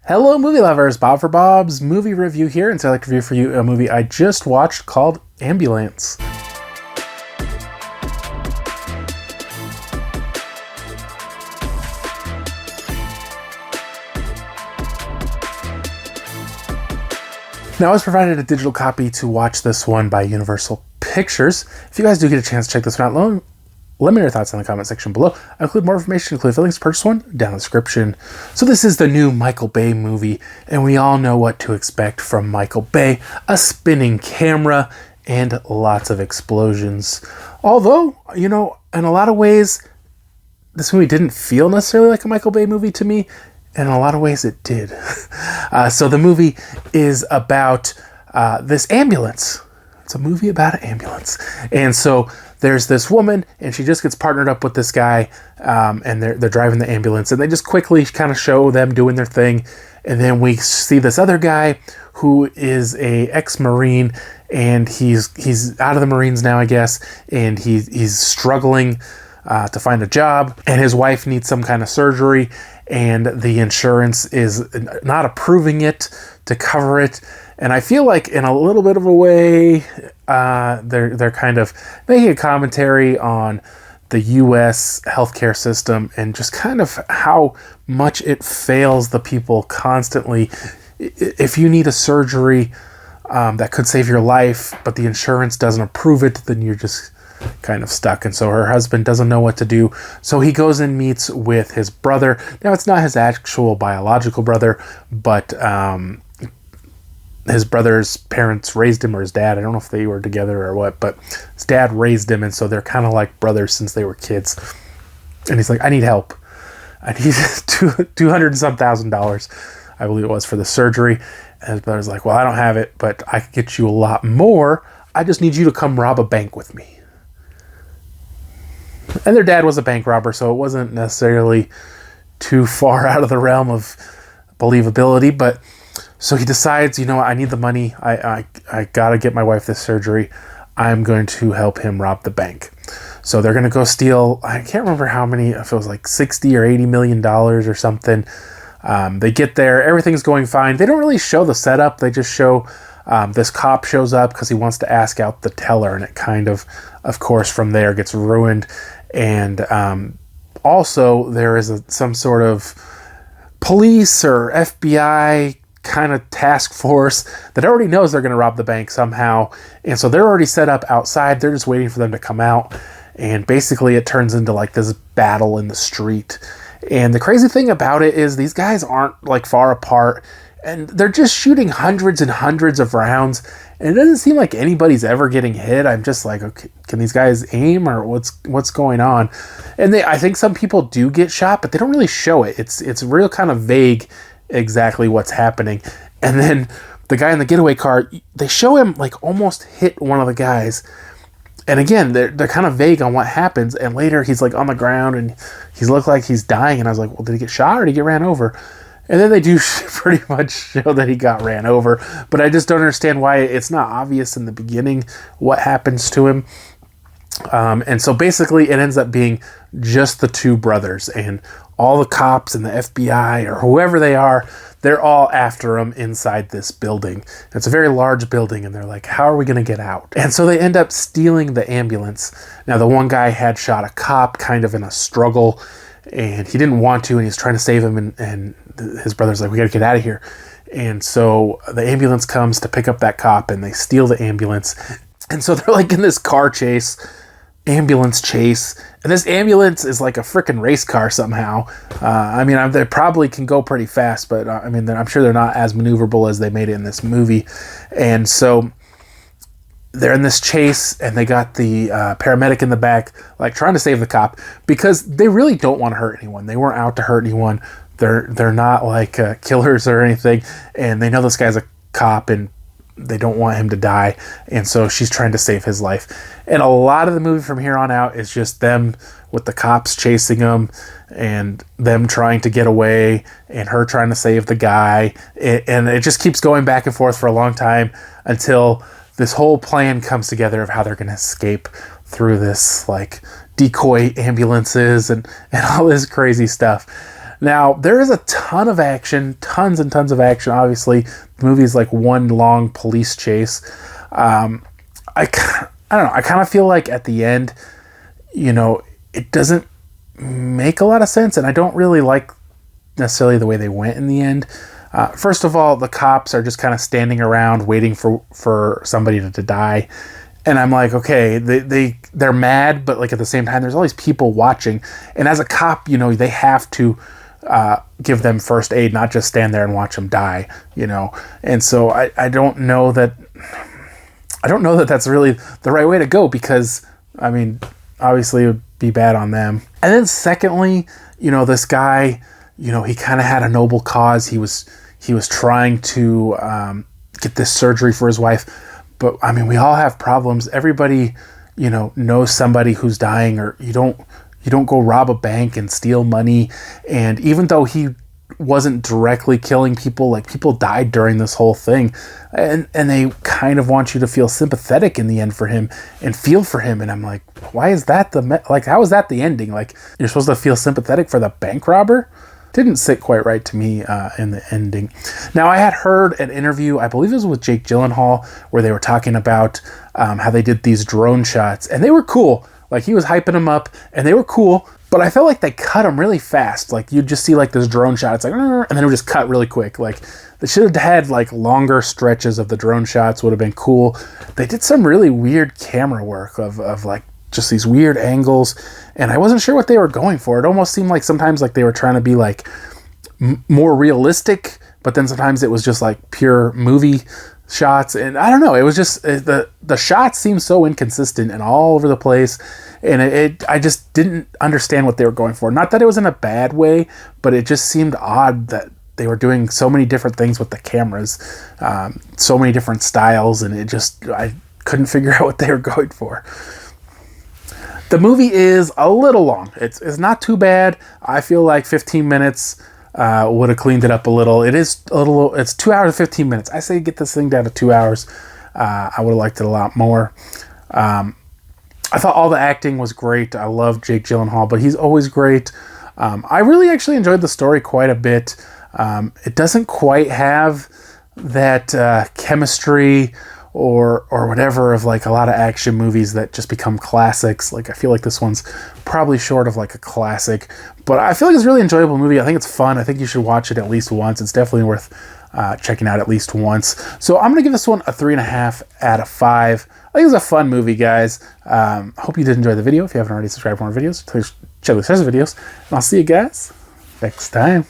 Hello, movie lovers. Bob for Bob's movie review here, and so I'd like to review for you a movie I just watched called Ambulance. Now, I was provided a digital copy to watch this one by Universal Pictures. If you guys do get a chance to check this one out, let me know your thoughts in the comment section below. I include more information, including links to purchase one down in the description. So this is the new Michael Bay movie, and we all know what to expect from Michael Bay. A spinning camera and lots of explosions. Although, in a lot of ways, this movie didn't feel necessarily like a Michael Bay movie to me. And in a lot of ways it did. So the movie is about this ambulance. It's a movie about an ambulance. And so there's this woman, and she just gets partnered up with this guy, and they're driving the ambulance, and they just quickly kind of show them doing their thing. And then we see this other guy who is a ex-Marine, and he's out of the Marines now, I guess, and he's struggling to find a job, and his wife needs some kind of surgery, and the insurance is not approving it to cover it. And I feel like in a little bit of a way, they're kind of making a commentary on the U.S. healthcare system and just kind of how much it fails the people constantly. If you need a surgery that could save your life, but the insurance doesn't approve it, then you're just kind of stuck. And so her husband doesn't know what to do, so he goes and meets with his brother. Now, it's not his actual biological brother, but his brother's parents raised him, or his dad, I don't know if they were together or what, but his dad raised him, and so they're kind of like brothers since they were kids. And he's like, I need help. I need $200 and some thousand, I believe it was, for the surgery. And his brother's like, well, I don't have it, but I can get you a lot more. I just need you to come rob a bank with me. And their dad was a bank robber, so it wasn't necessarily too far out of the realm of believability. But so he decides, I need the money. I gotta get my wife this surgery. I'm going to help him rob the bank. So they're gonna go steal, I can't remember how many, if it was like $60 or $80 million or something. They get there, everything's going fine. They don't really show the setup. They just show this cop shows up because he wants to ask out the teller, and it kind of course, from there gets ruined. And also there is some sort of police or FBI kind of task force that already knows they're going to rob the bank somehow. And so they're already set up outside. They're just waiting for them to come out. And basically it turns into like this battle in the street. And the crazy thing about it is these guys aren't like far apart, and they're just shooting hundreds and hundreds of rounds. And it doesn't seem like anybody's ever getting hit. I'm just like, okay, can these guys aim, or what's going on? And I think some people do get shot, but they don't really show it. It's real kind of vague exactly what's happening. And then the guy in the getaway car, they show him like almost hit one of the guys. And again, they're kind of vague on what happens. And later he's like on the ground and he looked like he's dying. And I was like, well, did he get shot or did he get ran over? And then they do pretty much show that he got ran over. But I just don't understand why it's not obvious in the beginning what happens to him. And so basically it ends up being just the two brothers, and all the cops and the FBI or whoever they are, they're all after him inside this building. It's a very large building, and they're like, how are we going to get out? And so they end up stealing the ambulance. Now, the one guy had shot a cop kind of in a struggle, and he didn't want to, and he's trying to save him, and his brother's like, we got to get out of here. And so the ambulance comes to pick up that cop, and they steal the ambulance. And so they're like in this ambulance chase, and this ambulance is like a freaking race car somehow. They probably can go pretty fast, but I'm sure they're not as maneuverable as they made it in this movie. And so they're in this chase, and they got the paramedic in the back, like trying to save the cop, because they really don't want to hurt anyone. They weren't out to hurt anyone. They're not like killers or anything, and they know this guy's a cop, and they don't want him to die. And so she's trying to save his life. And a lot of the movie from here on out is just them with the cops chasing them, and them trying to get away, and her trying to save the guy. And it just keeps going back and forth for a long time until this whole plan comes together of how they're going to escape through this like decoy ambulances and all this crazy stuff. Now, there is a ton of action, tons and tons of action. Obviously, the movie is like one long police chase. I don't know. I kind of feel like at the end, you know, it doesn't make a lot of sense, and I don't really like necessarily the way they went in the end. First of all, the cops are just kind of standing around waiting for somebody to die. And I'm like, okay, they're mad, but like at the same time, there's all these people watching. And as a cop, you know, they have to give them first aid, not just stand there and watch them die, you know. And so I don't know that that's really the right way to go, because, I mean, obviously it would be bad on them. And then secondly, you know, this guy, you know, he kind of had a noble cause. He was trying to get this surgery for his wife. But I mean, we all have problems. Everybody, you know, knows somebody who's dying, or you don't go rob a bank and steal money. And even though he wasn't directly killing people, like, people died during this whole thing, and they kind of want you to feel sympathetic in the end for him and feel for him. And I'm like, why is that how is that the ending? Like, you're supposed to feel sympathetic for the bank robber? Didn't sit quite right to me in the ending. Now, I had heard an interview, I believe it was with Jake Gyllenhaal, where they were talking about how they did these drone shots, and they were cool. Like, he was hyping them up, and they were cool, but I felt like they cut them really fast. Like, you'd just see like this drone shot, it's like, and then it would just cut really quick. Like, they should have had like longer stretches of the drone shots, would have been cool. They did some really weird camera work of like just these weird angles, and I wasn't sure what they were going for. It almost seemed like sometimes like they were trying to be like more realistic, but then sometimes it was just like pure movie shots, and I don't know, it was just the shots seemed so inconsistent and all over the place, and I just didn't understand what they were going for. Not that it was in a bad way, but it just seemed odd that they were doing so many different things with the cameras, so many different styles, and I couldn't figure out what they were going for. The movie is a little long. It's not too bad. I feel like 15 minutes would have cleaned it up a little. It's 2 hours and 15 minutes. I say get this thing down to 2 hours. I would have liked it a lot more. I thought all the acting was great. I love Jake Gyllenhaal, but he's always great. I really actually enjoyed the story quite a bit. It doesn't quite have that chemistry or whatever of like a lot of action movies that just become classics. Like, I feel like this one's probably short of like a classic, but I feel like it's a really enjoyable movie. I think it's fun. I think you should watch it at least once. It's definitely worth checking out at least once. So I'm gonna give this one a 3.5 out of 5. I think it's a fun movie, guys. Hope you did enjoy the video. If you haven't already subscribed for more videos, please check the rest of the videos, and I'll see you guys next time.